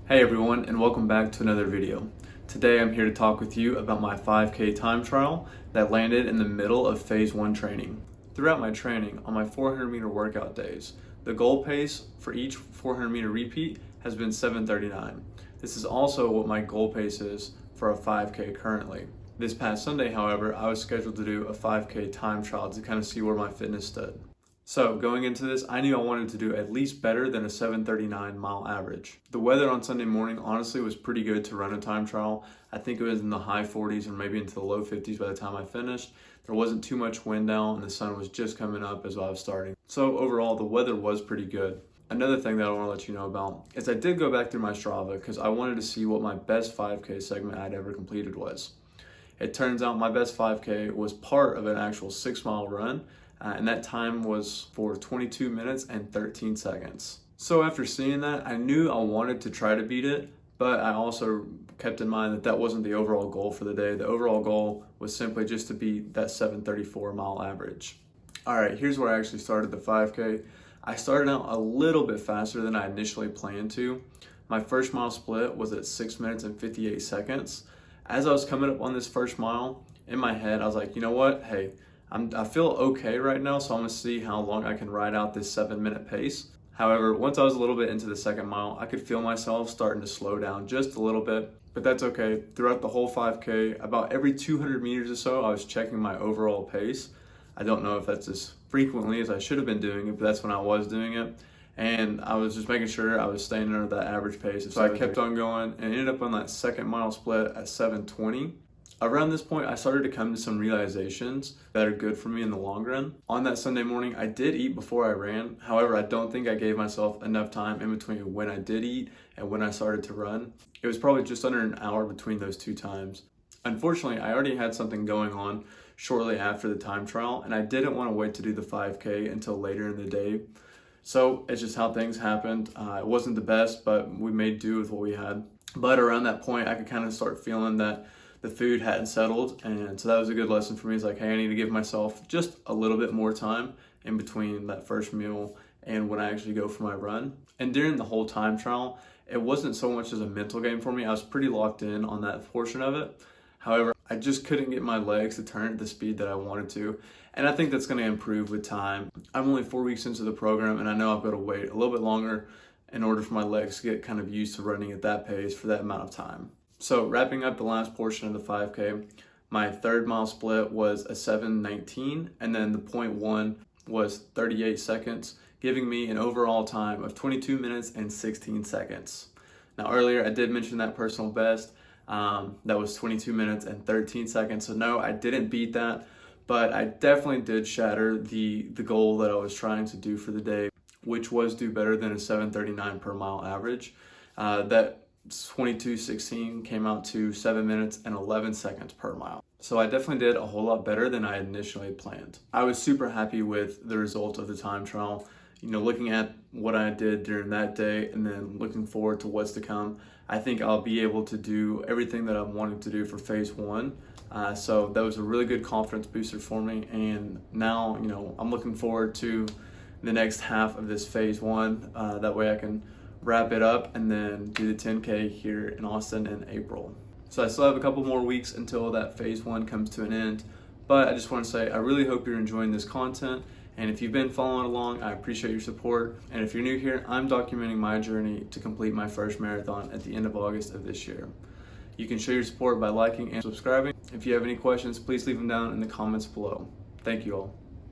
Hey everyone, and welcome back to another video. Today I'm here to talk with you about my 5K time trial that landed in the middle of phase 1 training. Throughout my training, on my 400 meter workout days, the goal pace for each 400 meter repeat has been 7:39. This is also what my goal pace is for a 5K currently. This past Sunday, however, I was scheduled to do a 5K time trial to kind of see where my fitness stood. So going into this, I knew I wanted to do at least better than a 7:39 mile average. The weather on Sunday morning honestly was pretty good to run a time trial. I think it was in the high 40s or maybe into the low 50s by the time I finished. There wasn't too much wind out and the sun was just coming up as I was starting. So overall, the weather was pretty good. Another thing that I want to let you know about is I did go back through my Strava because I wanted to see what my best 5K segment I'd ever completed was. It turns out my best 5K was part of an actual 6-mile run. And that time was for 22 minutes and 13 seconds. So after seeing that, I knew I wanted to try to beat it, but I also kept in mind that that wasn't the overall goal for the day. The overall goal was simply just to beat that 7:34 mile average. All right, here's where I actually started the 5K. I started out a little bit faster than I initially planned to. My first mile split was at 6 minutes and 58 seconds. As I was coming up on this first mile, in my head, I was like, you know what, hey, I feel okay right now, so I'm gonna see how long I can ride out this 7-minute pace. However, once I was a little bit into the second mile, I could feel myself starting to slow down just a little bit, but that's okay. Throughout the whole 5K, about every 200 meters or so, I was checking my overall pace. I don't know if that's as frequently as I should have been doing it, but that's when I was doing it. And I was just making sure I was staying under that average pace. So I kept on going and ended up on that second mile split at 7:20. Around this point, I started to come to some realizations that are good for me in the long run. On that Sunday morning, I did eat before I ran. However, I don't think I gave myself enough time in between when I did eat and when I started to run. It was probably just under an hour between those two times. Unfortunately, I already had something going on shortly after the time trial, and I didn't want to wait to do the 5K until later in the day. So it's just how things happened. It wasn't the best, but we made do with what we had. But around that point, I could kind of start feeling that the food hadn't settled, and so that was a good lesson for me. It's like, hey, I need to give myself just a little bit more time in between that first meal and when I actually go for my run. And during the whole time trial, it wasn't so much as a mental game for me. I was pretty locked in on that portion of it. However, I just couldn't get my legs to turn at the speed that I wanted to, and I think that's going to improve with time. I'm only 4 weeks into the program, and I know I've got to wait a little bit longer in order for my legs to get kind of used to running at that pace for that amount of time. So wrapping up the last portion of the 5K, my third mile split was a 7:19, and then the point 1 was 38 seconds, giving me an overall time of 22 minutes and 16 seconds. Now earlier I did mention that personal best, that was 22 minutes and 13 seconds. So no, I didn't beat that, but I definitely did shatter the goal that I was trying to do for the day, which was do better than a 7:39 per mile average. That 22:16 came out to 7 minutes and 11 seconds per mile. So I definitely did a whole lot better than I had initially planned. I was super happy with the result of the time trial. You know, looking at what I did during that day and then looking forward to what's to come, I think I'll be able to do everything that I'm wanting to do for phase 1. So that was a really good confidence booster for me. And now, you know, I'm looking forward to the next half of this phase 1. That way I can wrap it up and then do the 10K here in Austin in April. So I still have a couple more weeks until that phase 1 comes to an end, but I just want to say I really hope you're enjoying this content, and if you've been following along, I appreciate your support. And if you're new here, I'm documenting my journey to complete my first marathon at the end of August of this year. You can show your support by liking and subscribing. If you have any questions, please leave them down in the comments below. Thank you all.